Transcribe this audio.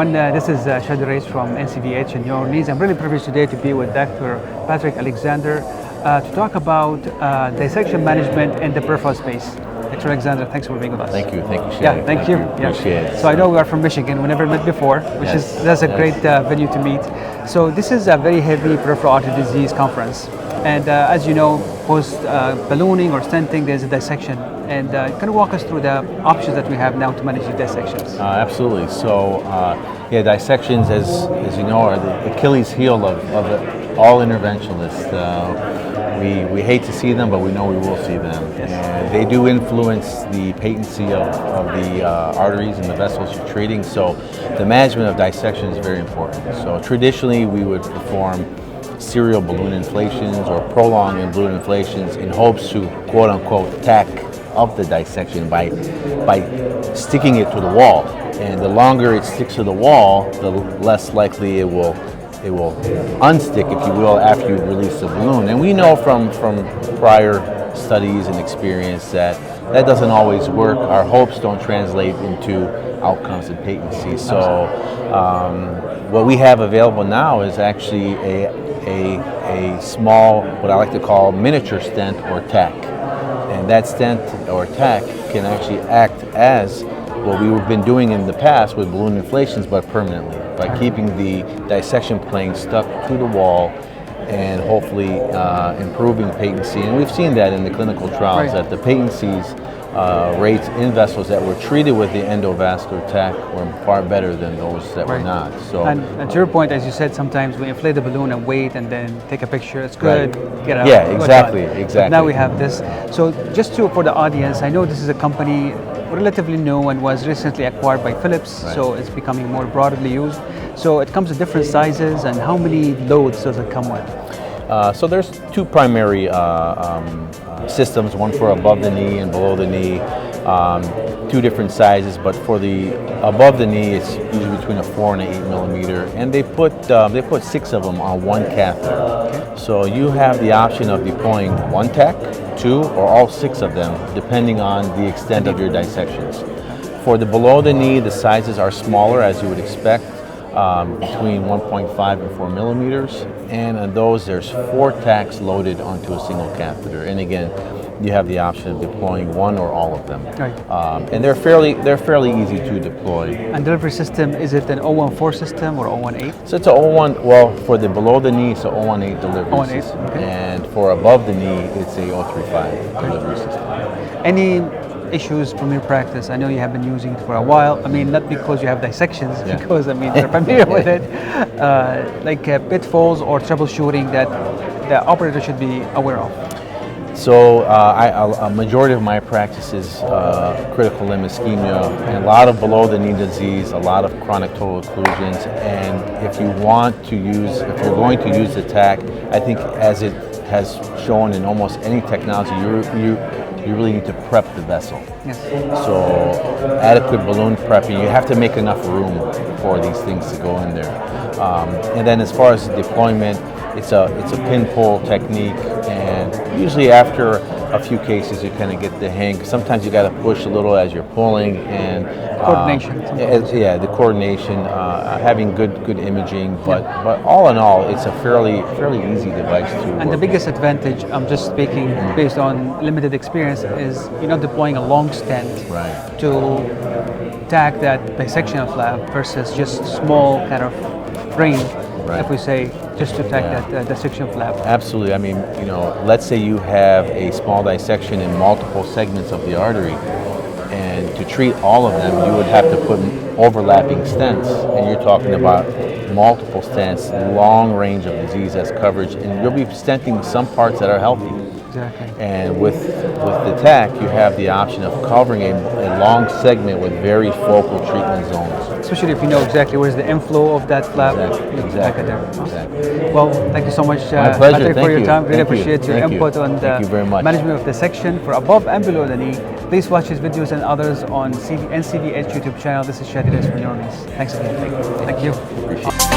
everyone. This is Shadi Reis from NCVH in New Orleans. I'm really privileged today to be with Dr. Patrick Alexander to talk about dissection management in the peripheral space. Dr. Alexander, thanks for being with us. Thank you, Shadi. Yeah, thank you. Appreciate it. So I know we are from Michigan. We never met before, that's a great venue to meet. So this is a very heavy peripheral artery disease conference. And as you know, post ballooning or stenting, there's a dissection. And can you walk us through the options that we have now to manage these dissections? Absolutely. So, dissections, as you know, are the Achilles heel of all interventionalists. We hate to see them, but we know we will see them. Yes. And they do influence the patency of the arteries and the vessels you're treating. So the management of dissection is very important. So traditionally, we would perform serial balloon inflations or prolonged balloon inflations in hopes to quote unquote tack up the dissection by sticking it to the wall. And the longer it sticks to the wall, the less likely it will unstick, if you will, after you release the balloon. And we know from prior studies and experience that doesn't always work. Our hopes don't translate into outcomes and patency. So what we have available now is actually a small, what I like to call miniature stent or tack. And that stent or tack can actually act as what we've been doing in the past with balloon inflations, but permanently, by keeping the dissection plane stuck to the wall and hopefully improving patency. And we've seen that in the clinical trials, that the patencies rates in vessels that were treated with the endovascular tack were far better than those that were not. So, and to your point, as you said, sometimes we inflate the balloon and wait and then take a picture. It's good. Get out. Yeah, exactly. But now we have this. So just for the audience, I know this is a company relatively new and was recently acquired by Philips, so it's becoming more broadly used. So it comes in different sizes, and how many loads does it come with? So there's two primary systems, one for above the knee and below the knee, two different sizes, but for the above the knee it's usually between a 4 and an 8 millimeter, and they put 6 of them on one catheter. Okay. So you have the option of deploying one tack, 2, or all 6 of them, depending on the extent of your dissections. For the below the knee, the sizes are smaller, as you would expect, between 1.5 and 4 millimeters, and on those there's 4 tacks loaded onto a single catheter. And again, you have the option of deploying one or all of them. Right. And they're fairly easy to deploy. And delivery system, is it an 014 system or 018? So it's a 01. Well, for the below the knee, it's a 018 delivery system, okay. And for above the knee, it's a 035 delivery system. Any issues from your practice? I know you have been using it for a while. I mean, not because you have dissections, because I mean, you're familiar with it. Pitfalls or troubleshooting that the operator should be aware of. So a majority of my practice is critical limb ischemia, and a lot of below the knee disease, a lot of chronic total occlusions. And if you're going to use the tack, I think as it has shown in almost any technology, you really need to prep the vessel. Yes. So adequate balloon prepping, you have to make enough room for these things to go in there. And then as far as deployment, it's a pin pull technique, and usually after a few cases you kind of get the hang. Sometimes you got to push a little as you're pulling, and coordination. The coordination, having good imaging, but all in all, it's a fairly easy device to work. And the biggest advantage, I'm just speaking based on limited experience, is you're not deploying a long stent to tack that dissectional flap versus just small kind of frame. If we say, just to tack that dissection flap. Absolutely. I mean, let's say you have a small dissection in multiple segments of the artery, and to treat all of them, you would have to put overlapping stents, and you're talking about multiple stents, long range of disease as coverage, and you'll be stenting some parts that are healthy. Exactly. And with the tack, you have the option of covering a long segment with very focal treatment zones. Especially if you know exactly where's the inflow of that flap. Exactly. Well, thank you so much, My pleasure. Patrick, for your time. Really appreciate your input on the management of the section for above and below the knee. Please watch his videos and others on NCVH YouTube channel. This is Shadi Reis from New Orleans. Thanks again. Thank you. Appreciate it.